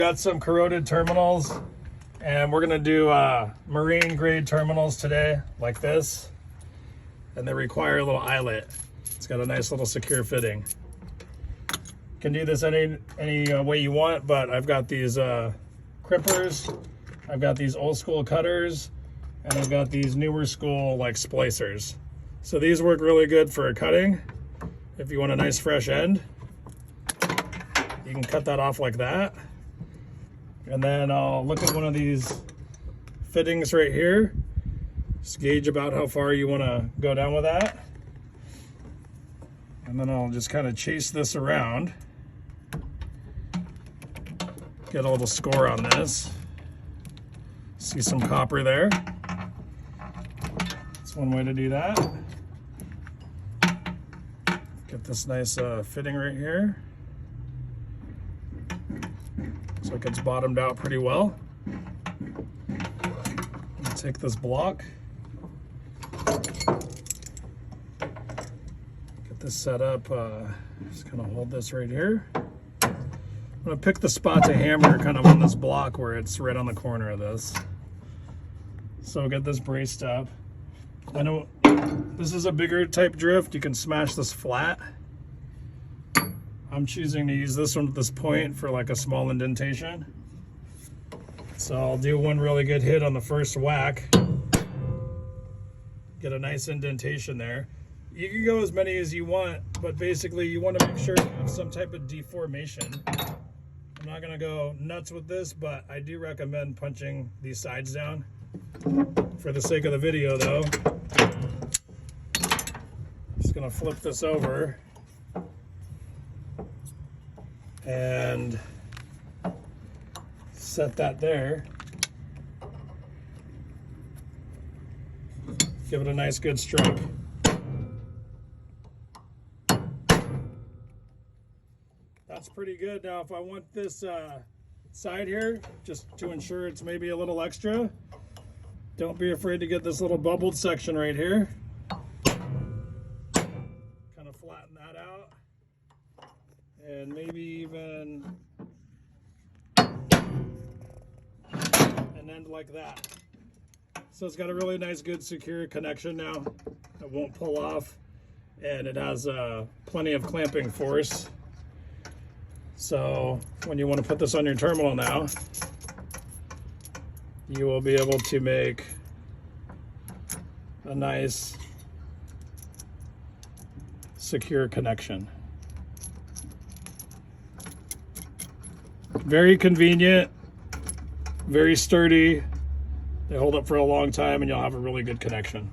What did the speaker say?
Got some corroded terminals, and we're gonna do marine grade terminals today, like this. And they require a little eyelet. It's got a nice little secure fitting. You can do this any way you want, but I've got these crimpers, I've got these old school cutters, and I've got these newer school like splicers. So these work really good for cutting. If you want a nice fresh end, you can cut that off like that. And then I'll look at one of these fittings right here. Just gauge about how far you want to go down with that. And then I'll just kind of chase this around. Get a little score on this. See some copper there. That's one way to do that. Get this nice fitting right here. So it gets bottomed out pretty well. Take this block. Get this set up. Just kind of hold this right here. I'm gonna pick the spot to hammer kind of on this block where it's right on the corner of this. So get this braced up. I know this is a bigger type drift. You can smash this flat. I'm choosing to use this one at this point for like a small indentation. So I'll do one really good hit on the first whack. Get a nice indentation there. You can go as many as you want, but basically you want to make sure you have some type of deformation. I'm not gonna go nuts with this, but I do recommend punching these sides down. For the sake of the video though, just gonna flip this over and set that there. Give it a nice good strike. That's pretty good. Now if I want this side here, just to ensure it's maybe a little extra, don't be afraid to get this little bubbled section right here. Kind of flatten that out. And maybe even an end like that. So it's got a really nice, good, secure connection now. It won't pull off, and it has plenty of clamping force. So when you want to put this on your terminal now, you will be able to make a nice, secure connection. Very convenient, very sturdy. They hold up for a long time and you'll have a really good connection.